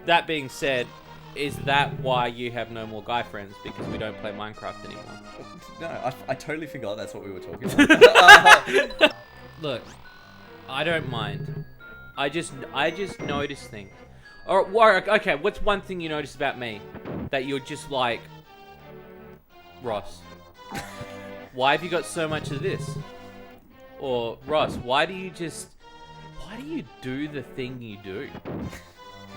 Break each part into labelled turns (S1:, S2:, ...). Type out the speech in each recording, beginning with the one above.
S1: that being said, is that why you have no more guy friends? Because we don't play Minecraft anymore?
S2: No, I totally forgot that's what we were talking about.
S1: Look, I don't mind. I just notice things. Or okay, what's one thing you notice about me that you're just like, Ross? Why have you got so much of this? Or Ross, why do you do the thing you do?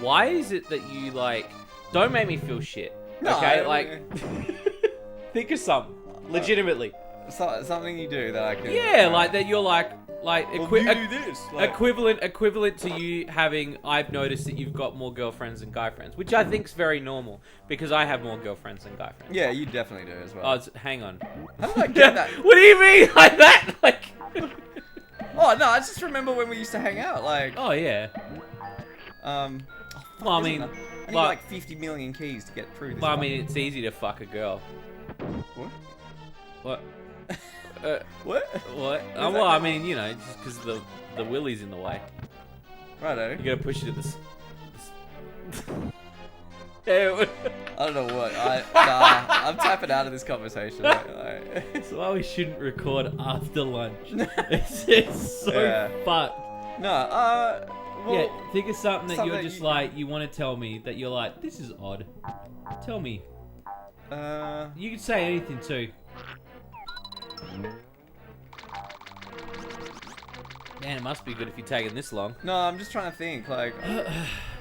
S1: Why is it that you like? Don't make me feel shit.
S2: No,
S1: Okay, like think of something. Legitimately.
S2: Something you do that I can.
S1: Yeah, like that. You're like
S2: Well, you do this. Like,
S1: equivalent to you having. I've noticed that you've got more girlfriends than guy friends, which I think's very normal because I have more girlfriends than guy friends.
S2: yeah, you definitely do as well.
S1: Oh, hang on.
S2: How did I get that?
S1: What do you mean like that? Like.
S2: Oh no, I just remember when we used to hang out. Like,
S1: Oh yeah.
S2: oh, fuck,
S1: Well, I
S2: isn't
S1: mean,
S2: there? I need
S1: like-
S2: like 50 million keys to get through this.
S1: Well, I
S2: one.
S1: mean, it's easy to fuck a girl.
S2: What?
S1: What?
S2: What?
S1: What?
S2: that
S1: Well, I
S2: mean?
S1: mean, you know, just because the willy's in the way.
S2: Righto.
S1: You gotta push it at this. Yeah.
S2: I don't know what. I'm tapping out of this conversation. Like,
S1: That's why we shouldn't record after lunch. It's so
S2: Yeah.
S1: fucked.
S2: no. Well,
S1: Yeah, think of something that
S2: something
S1: you're
S2: that
S1: just
S2: you-
S1: like, you want to tell me that you're like, this is odd. Tell me. You can say anything too. Man, it must be good if you're taking this long.
S2: No, I'm just trying to think. Like,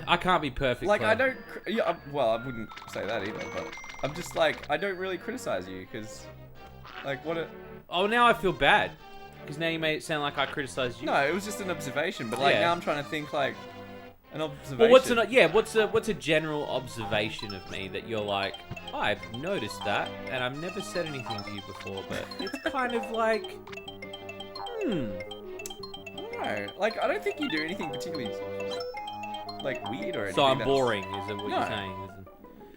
S1: I can't be perfect.
S2: like I
S1: Clay.
S2: don't. Yeah, well, I wouldn't say that either. But I'm just like, I don't really criticize you because, like, what a.
S1: Oh, now I feel bad. Because now you made it sound like I criticized you.
S2: No, it was just an observation. But like
S1: Yeah.
S2: now I'm trying to think like an observation.
S1: Well, what's a general observation of me that you're like, I've noticed that, and I've never said anything to you before, but it's kind of like,
S2: No, like I don't think you do anything particularly like weird or anything.
S1: So I'm
S2: that's-
S1: boring, is what
S2: No.
S1: you're saying, isn't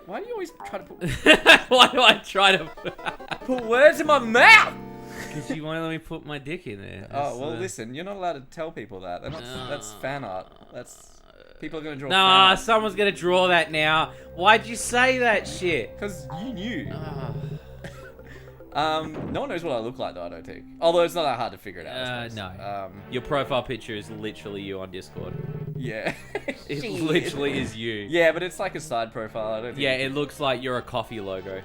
S2: Why do you always try to put
S1: it? Why do I try to?
S2: put words in my mouth?
S1: Because you won't let me put my dick in there.
S2: Oh well, listen, you're not allowed to tell people that. They're not, that's fan art. That's people are gonna draw.
S1: Nah, someone's gonna draw that now. Why'd you say that shit?
S2: Because you knew.
S1: Ah.
S2: No one knows what I look like though. I don't think. Although it's not that hard to figure it out. I suppose.
S1: No. Your profile picture is literally you on Discord.
S2: Yeah.
S1: It
S2: Shit.
S1: literally is you.
S2: Yeah, but it's like a side profile. I don't think.
S1: Yeah, it looks like you're a coffee logo.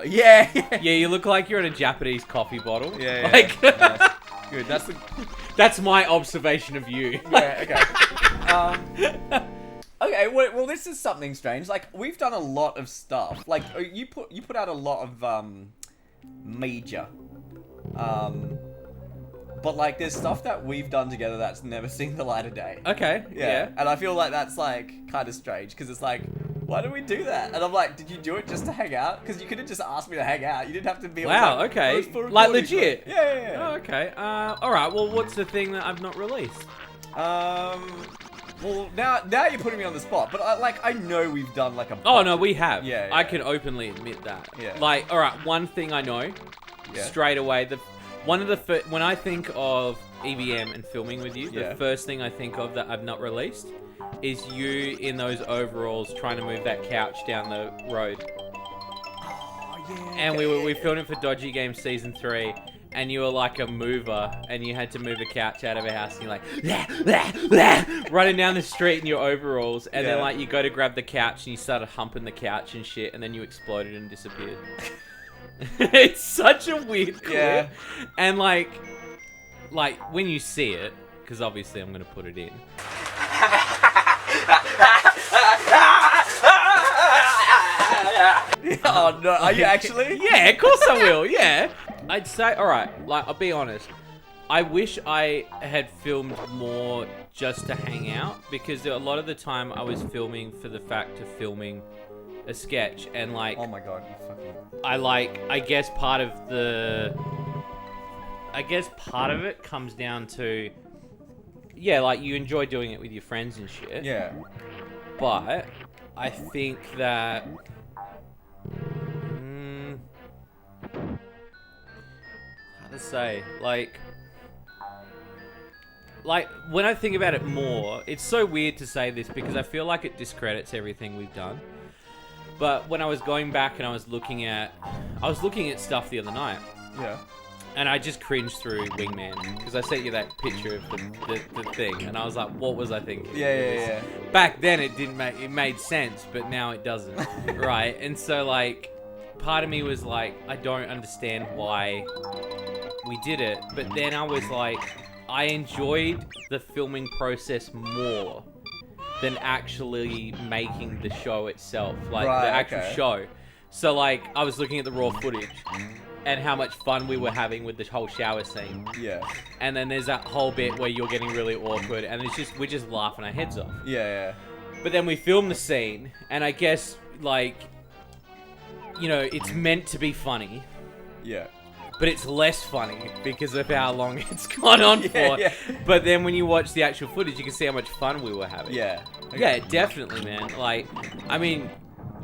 S2: Yeah.
S1: Yeah, you look like you're in a Japanese coffee bottle.
S2: Yeah.
S1: Like,
S2: Nice. Good. That's the.
S1: that's my observation of you.
S2: Yeah. Okay. Okay. Well, this is something strange. Like we've done a lot of stuff. Like you put out a lot of major. But like there's stuff that we've done together that's never seen the light of day.
S1: Okay. Yeah.
S2: And I feel like that's like kind of strange because it's like, why do we do that? And I'm like, did you do it just to hang out? Because you could have just asked me to hang out. You didn't have to be.
S1: Wow.
S2: Like,
S1: Okay.
S2: "Oh, it's for
S1: Like
S2: recording."
S1: legit.
S2: Yeah.
S1: Oh, okay. All right. Well, what's the thing that I've not released?
S2: Well, now you're putting me on the spot, but I know we've done like a.
S1: Oh no, we have.
S2: Yeah,
S1: I
S2: yeah.
S1: can openly admit that.
S2: Yeah.
S1: Like, all right. One thing I know
S2: Yeah.
S1: straight away. One of the when I think of EVM and filming with you,
S2: Yeah.
S1: the first thing I think of that I've not released is you in those overalls trying to move that couch down the road.
S2: Oh yeah.
S1: And we filmed it for Dodgy Games Season 3, and you were like a mover, and you had to move a couch out of a house, and you're like, "Lah, lah, lah," running down the street in your overalls, and then
S2: Yeah.
S1: like you go to grab the couch, and you started humping the couch and shit, and then you exploded and disappeared. It's such a weird clip.
S2: Yeah.
S1: And like when you see it, because obviously I'm gonna put it in.
S2: Oh no, are you actually?
S1: Yeah, of course I will. Yeah, I'd say. All right, like I'll be honest. I wish I had filmed more just to hang out because a lot of the time I was filming for the fact of filming a sketch and like
S2: Oh my god, you fucking.
S1: I guess part of it comes down to yeah, like you enjoy doing it with your friends and shit.
S2: Yeah.
S1: But I think that how to say, like like, when I think about it more, it's so weird to say this because I feel like it discredits everything we've done. But when I was going back and I was looking at stuff the other night,
S2: Yeah.
S1: and I just cringed through Wingman because I sent you that picture of the thing, and I was like, what was I thinking?
S2: Yeah.
S1: Back then it made sense, but now it doesn't, right? And so like, part of me was like, I don't understand why we did it, but then I was like, I enjoyed the filming process more than actually making the show itself, like
S2: Right,
S1: the actual
S2: okay.
S1: show. So like, I was looking at the raw footage and how much fun we were having with the whole shower scene.
S2: Yeah.
S1: And then there's that whole bit where you're getting really awkward and we're just laughing our heads off.
S2: Yeah.
S1: But then we filmed the scene, and I guess, like, you know, it's meant to be funny,
S2: Yeah.
S1: but it's less funny because of how long it's gone on for.
S2: Yeah.
S1: But then when you watch the actual footage, you can see how much fun we were having.
S2: Yeah.
S1: Yeah, definitely, man. Like, I mean,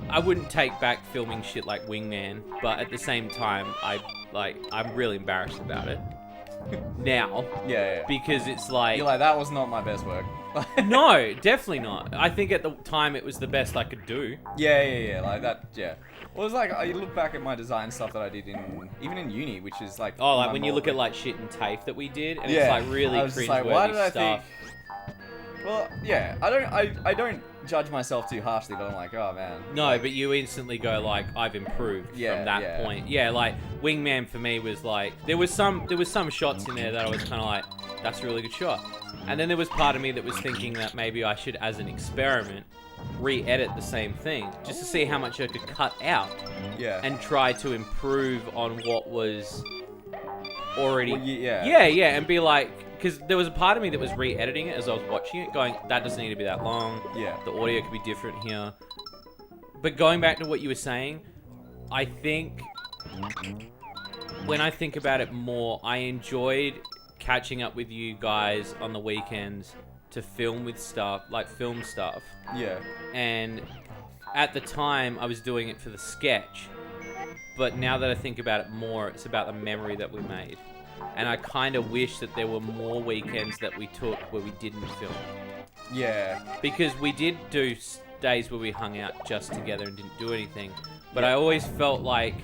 S1: I wouldn't take back filming shit like Wingman, but at the same time, I'm really embarrassed about it now
S2: Yeah.
S1: because it's like,
S2: You're like, that was not my best work.
S1: no, definitely not. I think at the time it was the best I could do.
S2: Yeah. Like that. Yeah. Well, it's like you look back at my design stuff that I did even in uni, which is like.
S1: Oh, like
S2: my
S1: when you look at
S2: mold-
S1: like shit and TAFE that we did, and
S2: Yeah.
S1: it's like really
S2: I was just like,
S1: cringeworthy
S2: why did I
S1: stuff.
S2: think? Well, yeah. I don't judge myself too harshly, but I'm like, oh man.
S1: No,
S2: like,
S1: but you instantly go like, I've improved
S2: Yeah,
S1: from that
S2: yeah.
S1: point. Yeah, like Wingman for me was like, there was some shots in there that I was kind of like, that's a really good shot. And then there was part of me that was thinking that maybe I should, as an experiment, re-edit the same thing just to see how much I could cut out
S2: Yeah.
S1: and try to improve on what was already.
S2: Well, yeah.
S1: Yeah, and be like, because there was a part of me that was re-editing it as I was watching it, going, that doesn't need to be that long.
S2: Yeah.
S1: The audio could be different here. But going back to what you were saying, I think when I think about it more, I enjoyed catching up with you guys on the weekends to film stuff.
S2: Yeah.
S1: And at the time, I was doing it for the sketch. But now that I think about it more, it's about the memory that we made. And I kind of wish that there were more weekends that we took where we didn't film.
S2: Yeah.
S1: Because we did do days where we hung out just together and didn't do anything. But I always felt like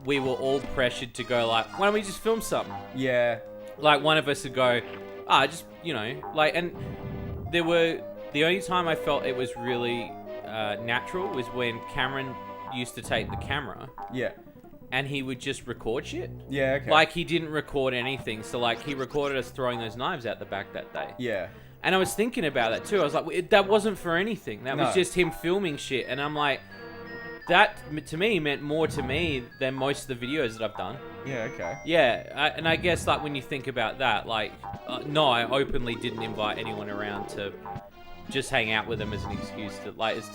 S1: we were all pressured to go like, why don't we just film something?
S2: Yeah.
S1: Like one of us would go, just, you know, like, and the only time I felt it was really natural was when Cameron used to take the camera
S2: Yeah.
S1: and he would just record shit.
S2: Yeah. Okay.
S1: Like he didn't record anything. So like he recorded us throwing those knives out the back that day.
S2: Yeah.
S1: And I was thinking about that too. I was like, that wasn't for anything. That was
S2: No.
S1: just him filming shit. And I'm like, that to me meant more to me than most of the videos that I've done.
S2: Yeah. Okay.
S1: Yeah, and I guess like when you think about that, like, no, I openly didn't invite anyone around to just hang out with them as an excuse to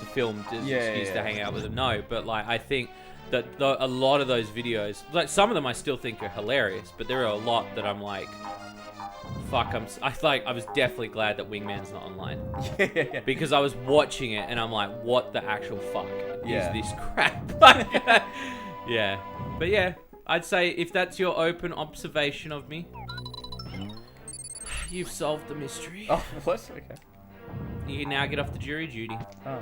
S1: film, as an excuse to hang out with them. No, but like I think that a lot of those videos, like some of them I still think are hilarious, but there are a lot that I'm like, fuck, I was definitely glad that Wingman's not online.
S2: Yeah.
S1: Because I was watching it and I'm like, what the actual fuck
S2: Yeah.
S1: is this crap? Yeah. But yeah, I'd say if that's your open observation of me, you've solved the mystery.
S2: Oh, what? Okay.
S1: You can now get off the jury duty.
S2: Oh.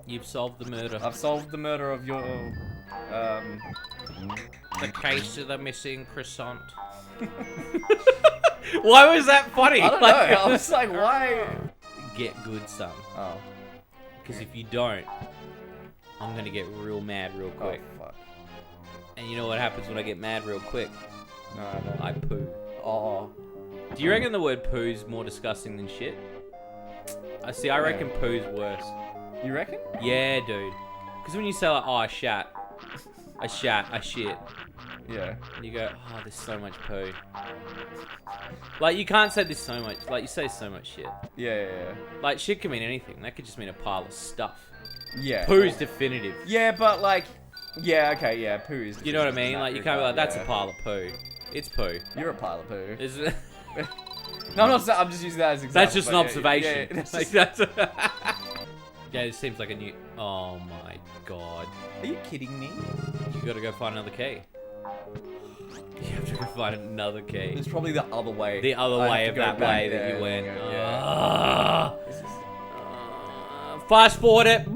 S1: You've solved the murder.
S2: I've solved the murder of your.
S1: The case of the missing croissant. Why was that funny?
S2: I don't know. I was like, why?
S1: Get good, son.
S2: Oh.
S1: Because if you don't, I'm gonna get real mad real
S2: Oh,
S1: quick.
S2: fuck.
S1: And you know what happens when I get mad real quick?
S2: No, I don't.
S1: I poo.
S2: Oh.
S1: Do you reckon the word poo's more disgusting than shit? I see. I reckon poo's worse.
S2: You reckon?
S1: Yeah, dude. Because when you say like, oh, I shat, I shit,
S2: Yeah.
S1: and you go, oh, there's so much poo. Like you can't say there's so much. Like you say so much shit.
S2: Yeah.
S1: Like shit can mean anything. That could just mean a pile of stuff.
S2: Yeah.
S1: Poo's definitive.
S2: Yeah, but like. Yeah. Okay. Yeah. Poo is.
S1: You know what I mean?
S2: in that
S1: Like you can't be
S2: regard,
S1: like, that's
S2: yeah.
S1: a pile of poo. It's poo.
S2: You're a pile of poo.
S1: Isn't it?
S2: No, I'm not. I'm just using that as an example.
S1: That's just an
S2: but
S1: observation.
S2: Yeah, it's
S1: Like
S2: just-
S1: that's. Yeah, it seems like a new. Oh my god.
S2: Are you kidding me?
S1: You gotta go find another key. You have to to find another key.
S2: It's probably the other way.
S1: The other
S2: I have
S1: way
S2: to
S1: of
S2: go
S1: that
S2: back
S1: way that
S2: there.
S1: you went.
S2: Yeah.
S1: Ah.
S2: This is-
S1: Fast forward it.